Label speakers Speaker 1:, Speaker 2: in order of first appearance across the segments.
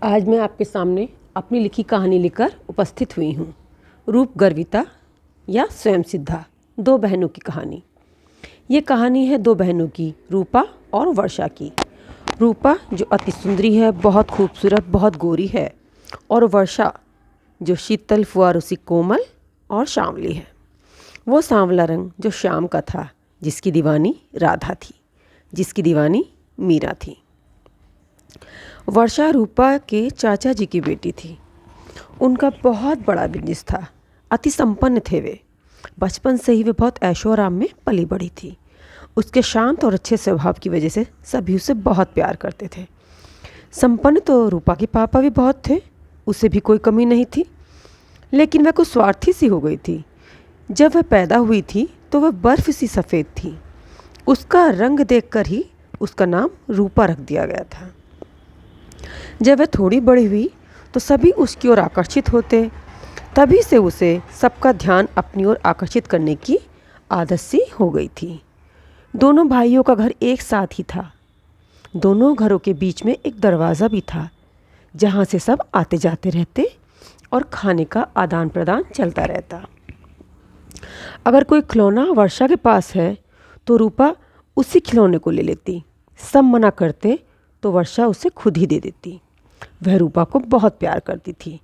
Speaker 1: आज मैं आपके सामने अपनी लिखी कहानी लेकर उपस्थित हुई हूँ। रूप गर्विता या स्वयं सिद्धा, दो बहनों की कहानी। ये कहानी है दो बहनों की, रूपा और वर्षा की। रूपा जो अति सुंदरी है, बहुत खूबसूरत, बहुत गोरी है, और वर्षा जो शीतल फुआरों सी कोमल और सांवली है। वो सांवला रंग जो श्याम का था, जिसकी दीवानी राधा थी, जिसकी दीवानी मीरा थी। वर्षा रूपा के चाचा जी की बेटी थी। उनका बहुत बड़ा बिजनेस था, अति संपन्न थे वे। बचपन से ही वे बहुत ऐशो आराम में पली बढ़ी थी। उसके शांत और अच्छे स्वभाव की वजह से सभी उसे बहुत प्यार करते थे। संपन्न तो रूपा के पापा भी बहुत थे, उसे भी कोई कमी नहीं थी, लेकिन वह कुछ स्वार्थी सी हो गई थी। जब वह पैदा हुई थी तो वह बर्फ़ सी सफ़ेद थी। उसका रंग देखकर ही उसका नाम रूपा रख दिया गया था। जब वह थोड़ी बड़ी हुई तो सभी उसकी ओर आकर्षित होते। तभी से उसे सबका ध्यान अपनी ओर आकर्षित करने की आदत सी हो गई थी। दोनों भाइयों का घर एक साथ ही था। दोनों घरों के बीच में एक दरवाज़ा भी था, जहाँ से सब आते जाते रहते और खाने का आदान प्रदान चलता रहता। अगर कोई खिलौना वर्षा के पास है तो रूपा उसी खिलौने को ले लेती। सब मना करते तो वर्षा उसे खुद ही दे देती। वह रूपा को बहुत प्यार करती थी,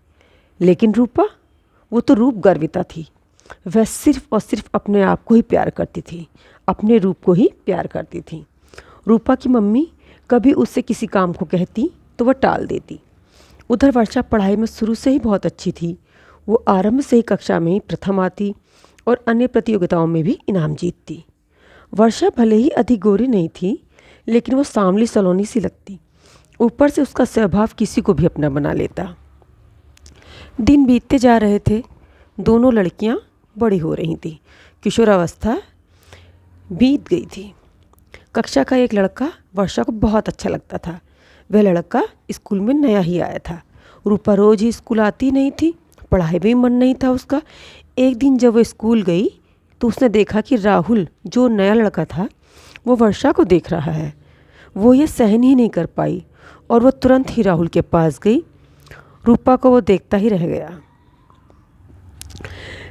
Speaker 1: लेकिन रूपा, वो तो रूप गर्विता थी। वह सिर्फ और सिर्फ अपने आप को ही प्यार करती थी, अपने रूप को ही प्यार करती थी। रूपा की मम्मी कभी उससे किसी काम को कहती तो वह टाल देती। उधर वर्षा पढ़ाई में शुरू से ही बहुत अच्छी थी। वो आरंभ से ही कक्षा में ही प्रथम आती और अन्य प्रतियोगिताओं में भी इनाम जीतती। वर्षा भले ही अधिक गोरी नहीं थी, लेकिन वो सांवली सलोनी सी लगती। ऊपर से उसका स्वभाव किसी को भी अपना बना लेता। दिन बीतते जा रहे थे। दोनों लड़कियां बड़ी हो रही थीं। किशोरावस्था बीत गई थी। कक्षा का एक लड़का वर्षा को बहुत अच्छा लगता था। वह लड़का स्कूल में नया ही आया था। रूपा रोज़ ही स्कूल आती नहीं थी, पढ़ाई में मन नहीं था उसका। एक दिन जब वह स्कूल गई तो उसने देखा कि राहुल, जो नया लड़का था, वो वर्षा को देख रहा है। वो ये सहन ही नहीं कर पाई और वो तुरंत ही राहुल के पास गई। रूपा को वो देखता ही रह गया।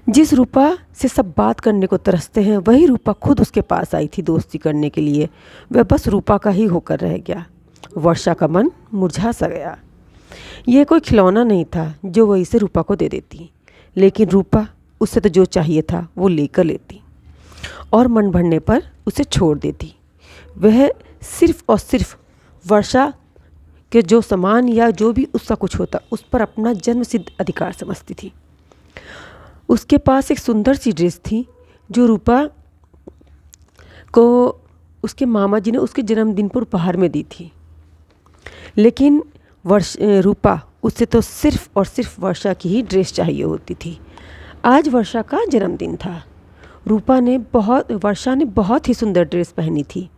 Speaker 1: जिस रूपा से सब बात करने को तरसते हैं, वही रूपा खुद उसके पास आई थी दोस्ती करने के लिए। वह बस रूपा का ही होकर रह गया। वर्षा का मन मुरझा सा गया। यह कोई खिलौना नहीं था जो वही से रूपा को दे देती, लेकिन रूपा उससे तो जो चाहिए था वो लेकर लेती और मन भरने पर उसे छोड़ देती। वह सिर्फ और सिर्फ वर्षा के जो सामान या जो भी उसका कुछ होता, उस पर अपना जन्म सिद्ध अधिकार समझती थी। उसके पास एक सुंदर सी ड्रेस थी जो रूपा को उसके मामा जी ने उसके जन्मदिन पर उपहार में दी थी, लेकिन रूपा उससे तो सिर्फ और सिर्फ वर्षा की ही ड्रेस चाहिए होती थी। आज वर्षा का जन्मदिन था। वर्षा ने बहुत ही सुंदर ड्रेस पहनी थी।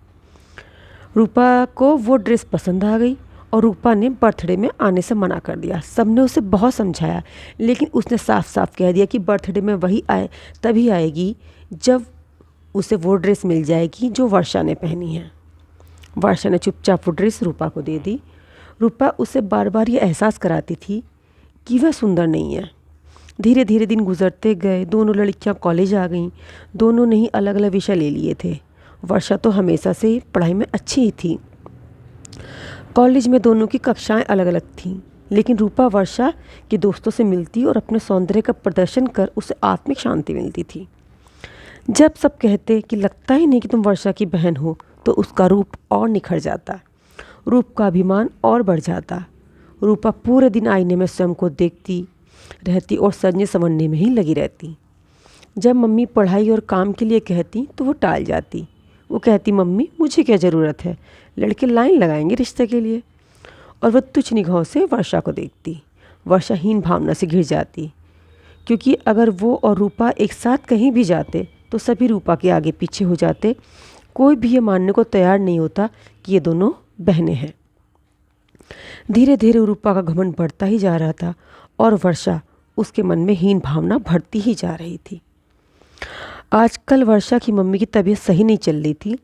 Speaker 1: रूपा को वो ड्रेस पसंद आ गई और रूपा ने बर्थडे में आने से मना कर दिया। सबने उसे बहुत समझाया, लेकिन उसने साफ साफ कह दिया कि बर्थडे में तभी आएगी जब उसे वो ड्रेस मिल जाएगी जो वर्षा ने पहनी है। वर्षा ने चुपचाप वो ड्रेस रूपा को दे दी। रूपा उसे बार बार ये एहसास कराती थी कि वह सुंदर नहीं है। धीरे धीरे दिन गुजरते गए। दोनों लड़कियां कॉलेज आ गईं। दोनों ने ही अलग अलग विषय ले लिए थे। वर्षा तो हमेशा से पढ़ाई में अच्छी ही थी। कॉलेज में दोनों की कक्षाएं अलग अलग थीं, लेकिन रूपा वर्षा के दोस्तों से मिलती और अपने सौंदर्य का प्रदर्शन कर उसे आत्मिक शांति मिलती थी। जब सब कहते कि लगता ही नहीं कि तुम वर्षा की बहन हो, तो उसका रूप और निखर जाता, रूप का अभिमान और बढ़ जाता। रूपा पूरे दिन आईने में स्वयं को देखती रहती और सजने संवरने में ही लगी रहती। जब मम्मी पढ़ाई और काम के लिए कहती तो वो टाल जाती। वो कहती, मम्मी मुझे क्या ज़रूरत है, लड़के लाइन लगाएंगे रिश्ते के लिए। और वह तुच्छ निगाहों से वर्षा को देखती। वर्षा हीन भावना से घिर जाती, क्योंकि अगर वो और रूपा एक साथ कहीं भी जाते तो सभी रूपा के आगे पीछे हो जाते। कोई भी ये मानने को तैयार नहीं होता कि ये दोनों बहनें हैं। धीरे धीरे रूपा का घमंड बढ़ता ही जा रहा था और वर्षा, उसके मन में हीन भावना बढ़ती ही जा रही थी। आजकल वर्षा की मम्मी की तबीयत सही नहीं चल रही थी,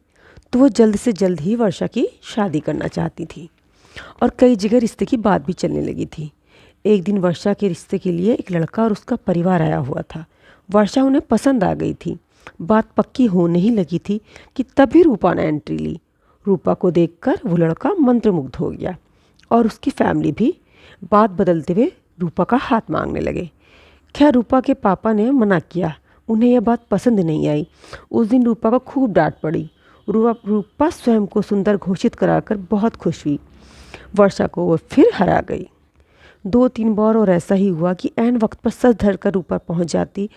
Speaker 1: तो वो जल्द से जल्द ही वर्षा की शादी करना चाहती थी। और कई जगह रिश्ते की बात भी चलने लगी थी। एक दिन वर्षा के रिश्ते के लिए एक लड़का और उसका परिवार आया हुआ था। वर्षा उन्हें पसंद आ गई थी। बात पक्की होने ही लगी थी कि तभी रूपा ने एंट्री ली। रूपा को देखकर वो लड़का मंत्रमुग्ध हो गया और उसकी फैमिली भी बात बदलते हुए रूपा का हाथ मांगने लगे। खैर रूपा के पापा ने मना किया, उन्हें यह बात पसंद नहीं आई। उस दिन रूपा को खूब डांट पड़ी। रूपा स्वयं को सुंदर घोषित कराकर बहुत खुश हुई। वर्षा को वो फिर हरा गई। 2-3 बार और ऐसा ही हुआ कि ऐन वक्त पर सज धरकर रूपा पहुंच जाती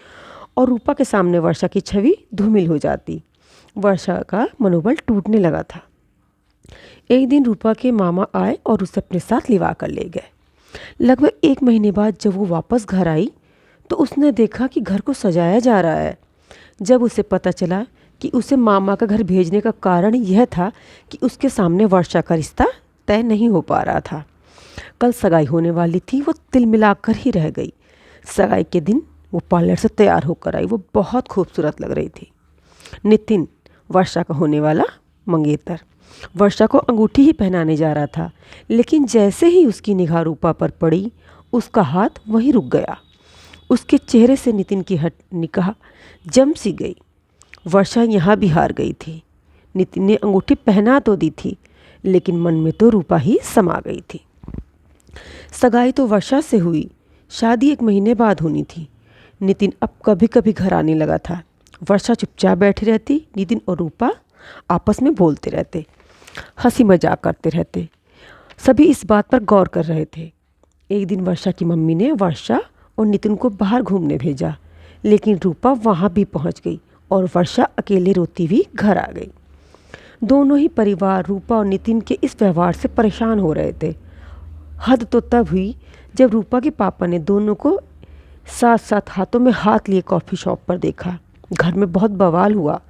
Speaker 1: और रूपा के सामने वर्षा की छवि धूमिल हो जाती। वर्षा का मनोबल टूटने लगा था। एक दिन रूपा के मामा आए और उसे अपने साथ लिवा कर ले गए। लगभग 1 महीने बाद जब वो वापस घर आई तो उसने देखा कि घर को सजाया जा रहा है। जब उसे पता चला कि उसे मामा का घर भेजने का कारण यह था कि उसके सामने वर्षा का रिश्ता तय नहीं हो पा रहा था। कल सगाई होने वाली थी, वो तिल मिलाकर ही रह गई। सगाई के दिन वो पार्लर से तैयार होकर आई। वो बहुत खूबसूरत लग रही थी। नितिन, वर्षा का होने वाला मंगेतर, वर्षा को अंगूठी ही पहनाने जा रहा था, लेकिन जैसे ही उसकी निगाह रूपा पर पड़ी उसका हाथ वहीं रुक गया। उसके चेहरे से नितिन की निगाह जम सी गई। वर्षा यहाँ भी हार गई थी। नितिन ने अंगूठी पहना तो दी थी, लेकिन मन में तो रूपा ही समा गई थी। सगाई तो वर्षा से हुई, शादी 1 महीने बाद होनी थी। नितिन अब कभी कभी घर आने लगा था। वर्षा चुपचाप बैठी रहती। नितिन और रूपा आपस में बोलते रहते, हंसी मजाक करते रहते। सभी इस बात पर गौर कर रहे थे। एक दिन वर्षा की मम्मी ने वर्षा और नितिन को बाहर घूमने भेजा, लेकिन रूपा वहाँ भी पहुँच गई और वर्षा अकेले रोती हुई घर आ गई। दोनों ही परिवार रूपा और नितिन के इस व्यवहार से परेशान हो रहे थे। हद तो तब हुई जब रूपा के पापा ने दोनों को साथ साथ हाथों में हाथ लिए कॉफ़ी शॉप पर देखा। घर में बहुत बवाल हुआ।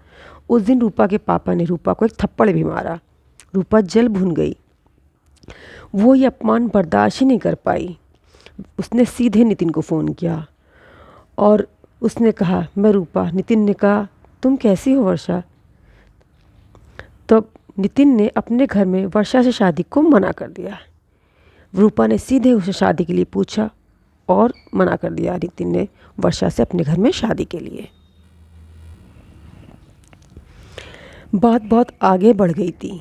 Speaker 1: उस दिन रूपा के पापा ने रूपा को एक थप्पड़ भी मारा। रूपा जल भुन गई। वो ये अपमान बर्दाश्त ही नहीं कर पाई। उसने सीधे नितिन को फ़ोन किया और उसने कहा, मैं रूपा। नितिन ने कहा, तुम कैसी हो वर्षा? तो नितिन ने अपने घर में वर्षा से शादी को मना कर दिया। रूपा ने सीधे उसे शादी के लिए पूछा और मना कर दिया नितिन ने वर्षा से अपने घर में शादी के लिए। बात बहुत आगे बढ़ गई थी।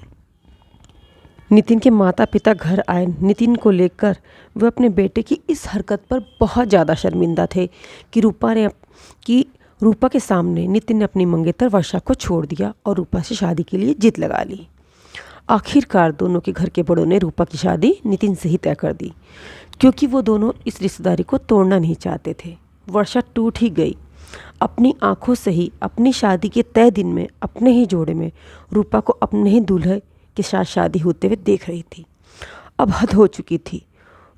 Speaker 1: नितिन के माता पिता घर आए। नितिन को लेकर वे अपने बेटे की इस हरकत पर बहुत ज़्यादा शर्मिंदा थे कि रूपा के सामने नितिन ने अपनी मंगेतर वर्षा को छोड़ दिया और रूपा से शादी के लिए जिद लगा ली। आखिरकार दोनों के घर के बड़ों ने रूपा की शादी नितिन से ही तय कर दी, क्योंकि वो दोनों इस रिश्तेदारी को तोड़ना नहीं चाहते थे। वर्षा टूट ही गई। अपनी आंखों से ही अपनी शादी के तय दिन में अपने ही जोड़े में रूपा को अपने ही दूल्हे के साथ शादी होते हुए देख रही थी। अब हद हो चुकी थी।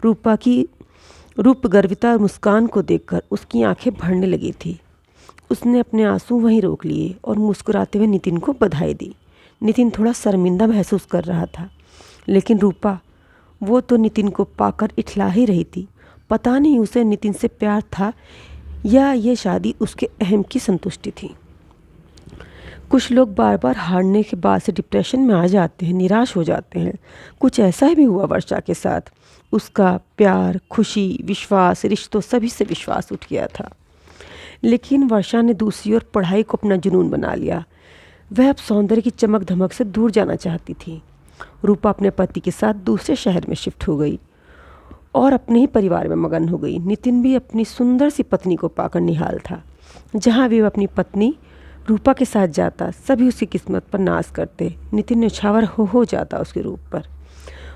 Speaker 1: रूपा की रूपगर्विता और मुस्कान को देखकर उसकी आंखें भरने लगी थी। उसने अपने आंसू वहीं रोक लिए और मुस्कुराते हुए नितिन को बधाई दी। नितिन थोड़ा शर्मिंदा महसूस कर रहा था, लेकिन रूपा, वो तो नितिन को पाकर इठला ही रही थी। पता नहीं उसे नितिन से प्यार था या ये शादी उसके अहम की संतुष्टि थी। कुछ लोग बार बार हारने के बाद से डिप्रेशन में आ जाते हैं, निराश हो जाते हैं। कुछ ऐसा ही भी हुआ वर्षा के साथ। उसका प्यार, खुशी, विश्वास, रिश्तों सभी से विश्वास उठ गया था। लेकिन वर्षा ने दूसरी ओर पढ़ाई को अपना जुनून बना लिया। वह अब सौंदर्य की चमक धमक से दूर जाना चाहती थी। रूपा अपने पति के साथ दूसरे शहर में शिफ्ट हो गई और अपने ही परिवार में मगन हो गई। नितिन भी अपनी सुंदर सी पत्नी को पाकर निहाल था। जहाँ भी वह अपनी पत्नी रूपा के साथ जाता, सभी उसकी किस्मत पर नाज करते। नितिन न्यौछावर हो जाता उसके रूप पर।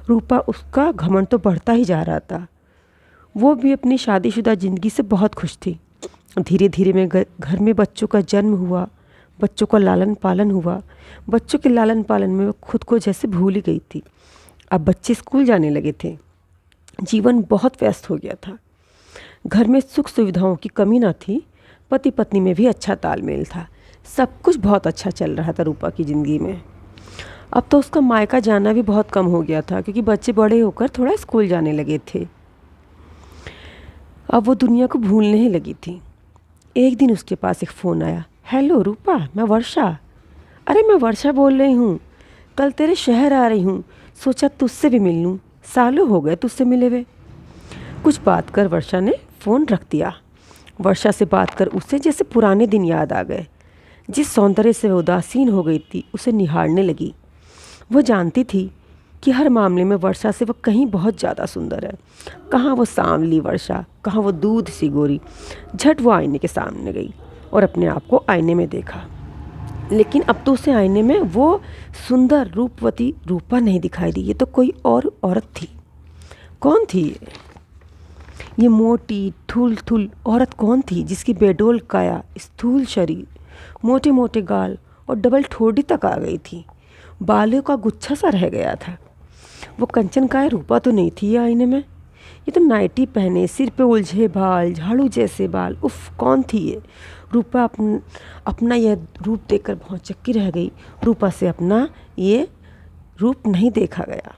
Speaker 1: रूपा, उसका घमंड तो बढ़ता ही जा रहा था। वो भी अपनी शादीशुदा ज़िंदगी से बहुत खुश थी। धीरे धीरे में घर में बच्चों का जन्म हुआ, बच्चों का लालन पालन हुआ। बच्चों के लालन पालन में वो खुद को जैसे भूल ही गई थी। अब बच्चे स्कूल जाने लगे थे। जीवन बहुत व्यस्त हो गया था। घर में सुख सुविधाओं की कमी ना थी। पति पत्नी में भी अच्छा तालमेल था। सब कुछ बहुत अच्छा चल रहा था रूपा की ज़िंदगी में। अब तो उसका मायका जाना भी बहुत कम हो गया था, क्योंकि बच्चे बड़े होकर थोड़ा स्कूल जाने लगे थे। अब वो दुनिया को भूलने ही लगी थी। एक दिन उसके पास एक फ़ोन आया। हेलो रूपा, मैं वर्षा। अरे मैं वर्षा बोल रही हूँ। कल तेरे शहर आ रही हूँ, सोचा तुझसे भी मिल लूँ। सालों हो गए तुझसे मिले हुए। कुछ बात कर वर्षा ने फ़ोन रख दिया। वर्षा से बात कर उसे जैसे पुराने दिन याद आ गए। जिस सौंदर्य से वह उदासीन हो गई थी उसे निहारने लगी। वह जानती थी कि हर मामले में वर्षा से वह कहीं बहुत ज़्यादा सुंदर है। कहाँ वो सांवली वर्षा, कहाँ वो दूध सी गोरी। झट वो आईने के सामने गई और अपने आप को आईने में देखा। लेकिन अब तो उसे आईने में वो सुंदर रूपवती रूपा नहीं दिखाई दी। ये तो कोई और औरत थी। कौन थी ये मोटी थुल थुल औरत? कौन थी जिसकी बेडोल काया, स्थूल शरीर, मोटे मोटे गाल और डबल ठोड़ी तक आ गई थी? बालों का गुच्छा सा रह गया था। वो कंचन काय रूपा तो नहीं थी ये आईने में। ये तो नाइटी पहने, सिर पे उलझे बाल, झाड़ू जैसे बाल। उफ, कौन थी ये? रूपा अपना यह रूप देखकर भौचक्की रह गई। रूपा से अपना ये रूप नहीं देखा गया।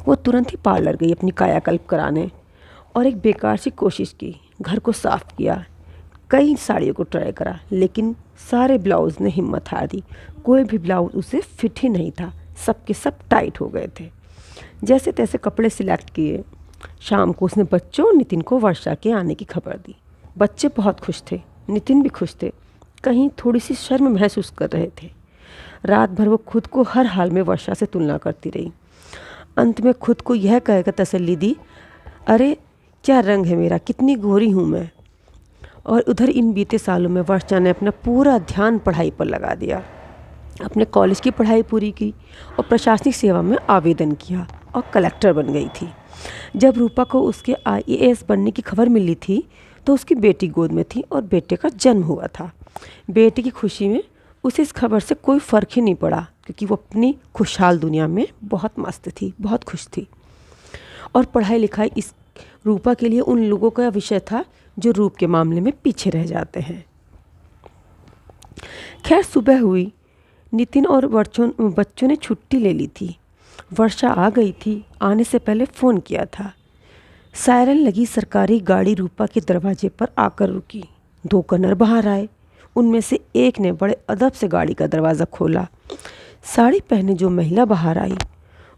Speaker 1: वो तुरंत ही पार्लर गई अपनी कायाकल्प कराने और एक बेकार सी कोशिश की। घर को साफ किया, कई साड़ियों को ट्राई करा, लेकिन सारे ब्लाउज़ ने हिम्मत हार दी। कोई भी ब्लाउज़ उसे फिट ही नहीं था। सब के सब टाइट हो गए थे। जैसे तैसे कपड़े सिलेक्ट किए। शाम को उसने बच्चों और नितिन को वर्षा के आने की खबर दी। बच्चे बहुत खुश थे, नितिन भी खुश थे, कहीं थोड़ी सी शर्म महसूस कर रहे थे। रात भर वो खुद को हर हाल में वर्षा से तुलना करती रही। अंत में खुद को यह कहकर तसल्ली दी, अरे क्या रंग है मेरा, कितनी गोरी हूँ मैं। और उधर इन बीते सालों में वर्षा ने अपना पूरा ध्यान पढ़ाई पर लगा दिया। अपने कॉलेज की पढ़ाई पूरी की और प्रशासनिक सेवा में आवेदन किया और कलेक्टर बन गई थी। जब रूपा को उसके IAS बनने की खबर मिली थी तो उसकी बेटी गोद में थी और बेटे का जन्म हुआ था। बेटे की खुशी में उसे इस खबर से कोई फ़र्क ही नहीं पड़ा, क्योंकि वो अपनी खुशहाल दुनिया में बहुत मस्त थी, बहुत खुश थी। और पढ़ाई लिखाई इस रूपा के लिए उन लोगों का विषय था जो रूप के मामले में पीछे रह जाते हैं। खैर, सुबह हुई। नितिन और बच्चों ने छुट्टी ले ली थी। वर्षा आ गई थी। आने से पहले फ़ोन किया था। सायरन लगी सरकारी गाड़ी रूपा के दरवाजे पर आकर रुकी। 2 कन्नर बाहर आए। उनमें से एक ने बड़े अदब से गाड़ी का दरवाज़ा खोला। साड़ी पहने जो महिला बाहर आई,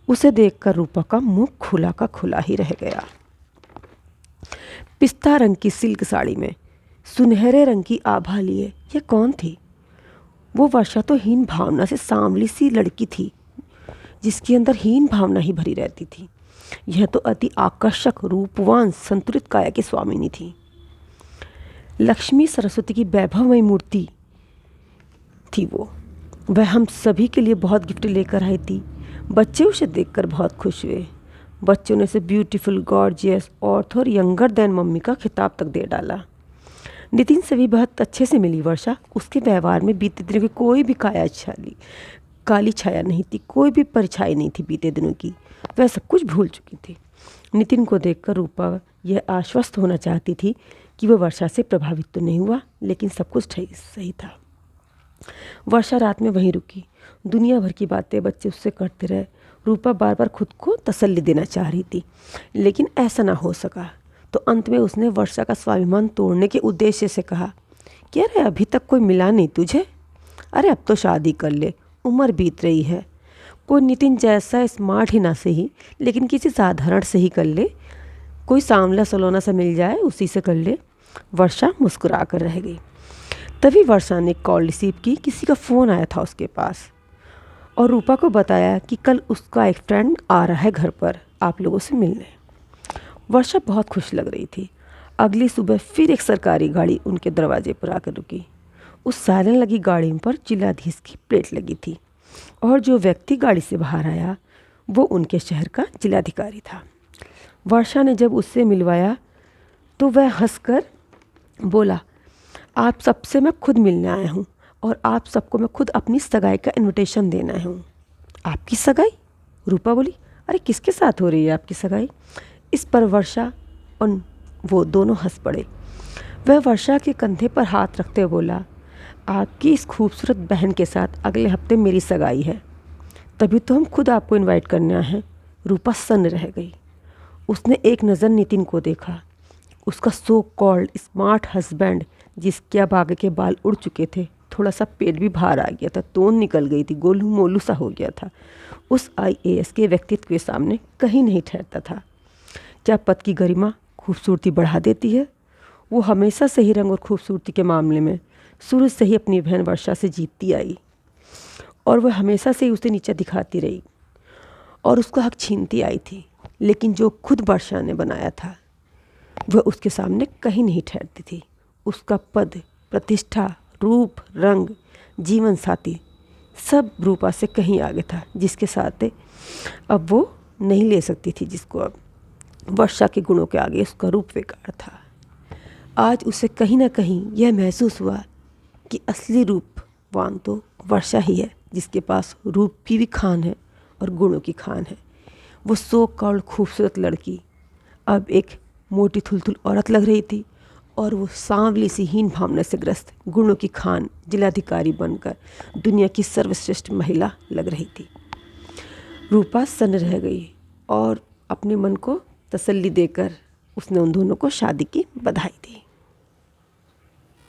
Speaker 1: उसे देखकर रूपा का मुंह खुला का खुला ही रह गया। पिस्ता रंग की सिल्क साड़ी में सुनहरे रंग की आभा लिए यह कौन थी? वो वर्षा तो हीन भावना से सांवली सी लड़की थी, जिसके अंदर हीन भावना ही भरी रहती थी। यह तो अति आकर्षक, रूपवान, संतुलित काया की स्वामिनी थी। लक्ष्मी सरस्वती की वैभवमयी मूर्ति थी वो। वह हम सभी के लिए बहुत गिफ्ट लेकर आई थी। बच्चे उसे देखकर बहुत खुश हुए। बच्चों ने उसे ब्यूटीफुल, गॉर्जियस, ऑर्थर, यंगर देन मम्मी का खिताब तक दे डाला। नितिन से भी बहुत अच्छे से मिली वर्षा। उसके व्यवहार में बीते दिनों की कोई भी काली छाया नहीं थी, कोई भी परछाई नहीं थी बीते दिनों की। वह सब कुछ भूल चुकी थी। नितिन को देखकर रूपा यह आश्वस्त होना चाहती थी कि वह वर्षा से प्रभावित तो नहीं हुआ, लेकिन सब कुछ सही था। वर्षा रात में वहीं रुकी। दुनिया भर की बातें बच्चे उससे करते रहे। रूपा बार बार खुद को तसल्ली देना चाह रही थी, लेकिन ऐसा ना हो सका। तो अंत में उसने वर्षा का स्वाभिमान तोड़ने के उद्देश्य से कहा, क्या रे, अभी तक कोई मिला नहीं तुझे? अरे अब तो शादी कर ले, उम्र बीत रही है। कोई नितिन जैसा स्मार्ट ही ना सही, लेकिन किसी साधारण से ही कर ले। कोई सांवला सलोना सा मिल जाए, उसी से कर ले। वर्षा मुस्कुरा कर रह गई। तभी वर्षा ने कॉल रिसीव की। किसी का फ़ोन आया था उसके पास और रूपा को बताया कि कल उसका एक फ्रेंड आ रहा है घर पर आप लोगों से मिलने। वर्षा बहुत खुश लग रही थी। अगली सुबह फिर एक सरकारी गाड़ी उनके दरवाजे पर आकर रुकी। उस सायरन लगी गाड़ी पर जिलाधीश की प्लेट लगी थी और जो व्यक्ति गाड़ी से बाहर आया वो उनके शहर का जिलाधिकारी था। वर्षा ने जब उससे मिलवाया तो वह हंसकर बोला, आप सबसे मैं खुद मिलने आया हूँ और आप सबको मैं खुद अपनी सगाई का इनविटेशन देना हूँ। आपकी सगाई? रूपा बोली, अरे किसके साथ हो रही है आपकी सगाई? इस पर वर्षा और वो दोनों हंस पड़े। वह वर्षा के कंधे पर हाथ रखते हुए बोला, आपकी इस खूबसूरत बहन के साथ अगले हफ्ते मेरी सगाई है, तभी तो हम खुद आपको इनवाइट करने आए हैं। रूपा सन्न रह गई। उसने एक नज़र नितिन को देखा। उसका सो कॉल्ड स्मार्ट हस्बैंड, जिसके अब आगे के बाल उड़ चुके थे, थोड़ा सा पेट भी बाहर आ गया था, तोंद निकल गई थी, गोलू मोलू सा हो गया था। उस IAS के व्यक्तित्व के सामने कहीं नहीं ठहरता था। क्या पद की गरिमा खूबसूरती बढ़ा देती है? वो हमेशा से ही रंग और खूबसूरती के मामले में शुरू से ही अपनी बहन वर्षा से जीतती आई और वह हमेशा से ही उसे नीचा दिखाती रही और उसका हक छीनती आई थी। लेकिन जो खुद वर्षा ने बनाया था वह उसके सामने कहीं नहीं ठहरती थी। उसका पद, प्रतिष्ठा, रूप, रंग, जीवन साथी सब रूपा से कहीं आगे था, जिसके साथ अब वो नहीं ले सकती थी, जिसको अब वर्षा के गुणों के आगे उसका रूप बेकार था। आज उसे कहीं ना कहीं यह महसूस हुआ कि असली रूपवान तो वर्षा ही है, जिसके पास रूप की भी खान है और गुणों की खान है। वो सो कौड़ खूबसूरत लड़की अब एक मोटी थुलथुल औरत लग रही थी और वो सांवली सी हीन भावना से ग्रस्त गुणों की खान जिलाधिकारी बनकर दुनिया की सर्वश्रेष्ठ महिला लग रही थी। रूपा सन्न रह गई और अपने मन को तसल्ली देकर उसने उन दोनों को शादी की बधाई दी।